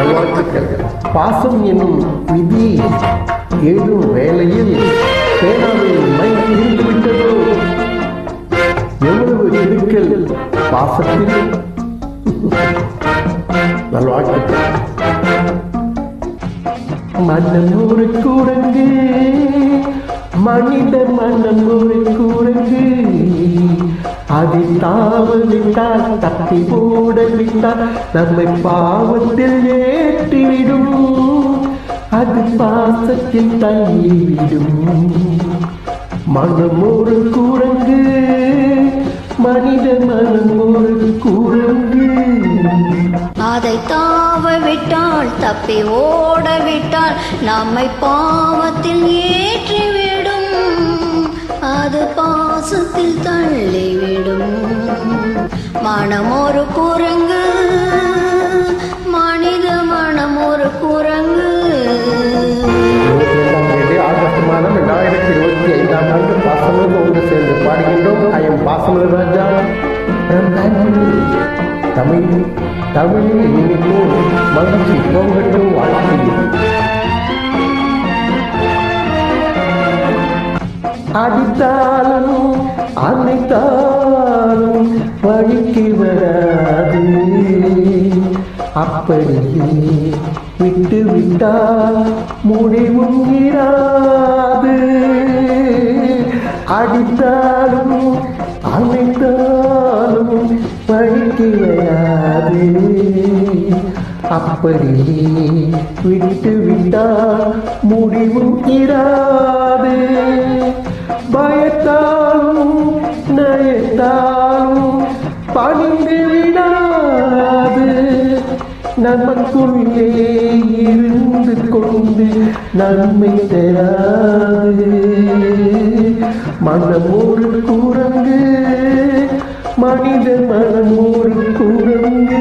நல்வாழ்த்துக்கள். பாசம் என்னும் விதி எழுதும் வேளையில் பேனாவில் மை இருந்து விட்டதோ? எவ்வளவு இடுக்கள் பாசத்தில். நல்வாழ்த்துக்கள். மனம் ஒரு குரங்கு, மனித மனம் ஒரு குரங்கு, அதில் தாவ விட்டால் தப்பி போட விட்டால் நம்மை பாவத்தில் ஏற்றிவிடும், அது பாசத்தில் தள்ளிவிடும். மனம் ஒரு குரங்கு, மனித மனம் ஒரு குரங்கு, அதை தாவ விட்டால் தப்பி ஓட விட்டால் நம்மை பாவத்தில் ஏற்றிவிடும், அது பாசத்தில் தள்ளிவிடும். மனம் ஒரு குரங்கு, மனித மனம் ஒரு குரங்கு. ஆகஸ்ட் மாதம் 2025 பாசமலர் ஒன்று சேர்ந்து பாடுகின்றோம். ஐயம் பாசமலர் ராஜா. தமிழ் தமிழில் இன்னைக்கும் மகிழ்ச்சி பொங்கட்டும் வாழ்க்கையில். அடித்தாலும் அனைத்தாலும் வழிக்கு வராது, அப்படியே விட்டு விட்டால் முடிவும் இராது. அடித்தாலும் அனைத்தாலும் வழிக்கு வராது, அப்படியே விட்டு விட்டால் முடிவும் இராது. பயத்தாலும் நயத்தாலும் பணிந்து விடாது, நமக்குள்ளே இருந்து கொண்டு நன்மை தராது. மனம் ஒரு குரங்கு, மனித மனம் ஒரு குரங்கு,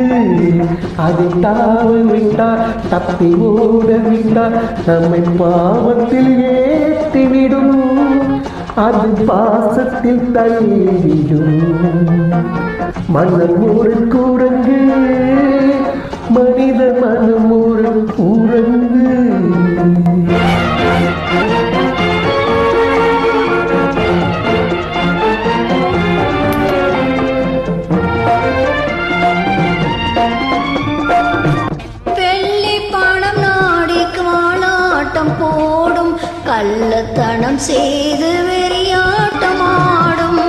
அதை தாவ விட்டால் தப்பி ஓட விட்டால் நம்மை பாவத்தில் ஏற்றிவிடும், அது பாசத்தில் தள்ளிவிடும். மனம் ஒரு குரங்கு, மனித மனம் ஒரு குரங்கு. வெள்ளி பணம் நாடி காலாட்டம் போடும், கள்ளத்தனம் செய்து வெறியாட்டமாடும்.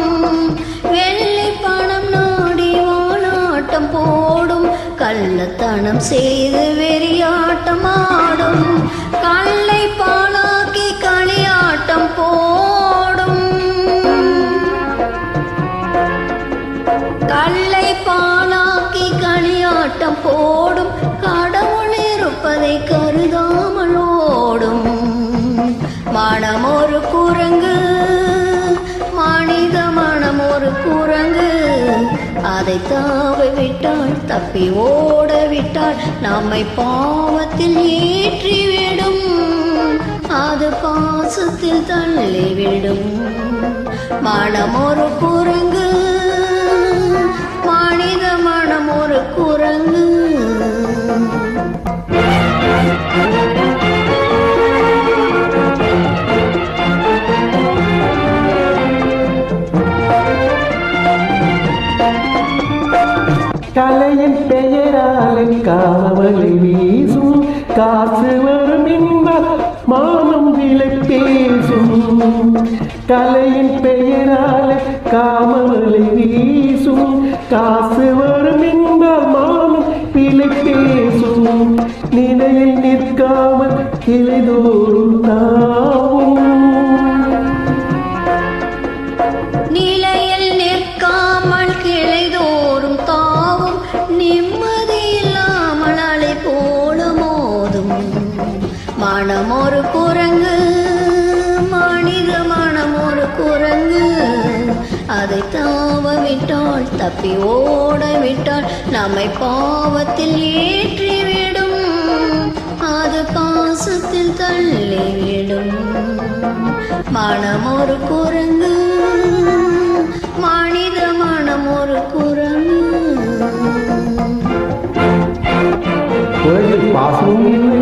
வெள்ளி பணம் நாடி வாலாட்டம் போடும், கள்ளத்தனம் செய்து வெறியாட்டமாடும். கல்லை பாலாக்கி களியாட்டம் போடும், கல்லை பாலாக்கி களியாட்டம் போடும். கடவுள் இருப்பதை கருதாமல் ஓடும். மனம் ஒரு குரங்கு, மனித மனம் ஒரு குரங்கு, அதை தாவ விட்டால் தப்பி ஓட விட்டால் நம்மை பாவத்தில் ஏற்றிவிடும், அது பாசத்தில் தள்ளிவிடும். மனம் ஒரு குரங்கு, மனித மனம் ஒரு குரங்கு. கலையின் பெயரால் காவலை வீசும், காசு வரும் என்பால் மானம் விலை பேசும். கலையின் பெயரால் காவலை வீசும், காசு வரும் என்பால் மானம் விலை பேசும். நிலையில் நிற்காமல் கிளைதோறும் தாவும், நிலையில் நிற்காமல் கிளைதோறும் தாவும். நிம்மதி இல்லாமல் அலை போல மோதும். மனம் ஒரு குரங்கு, மனித மனம் ஒரு குரங்கு, அதை தாவ விட்டால் தப்பி ஓட விட்டால் நம்மை பாவத்தில் ஏற்றிவிடும், அது பாசத்தில் தள்ளிவிடும். மனம் ஒரு குரங்கு, மனித மனம் ஒரு குரங்கு. உலகில் பாசமும் இல்லை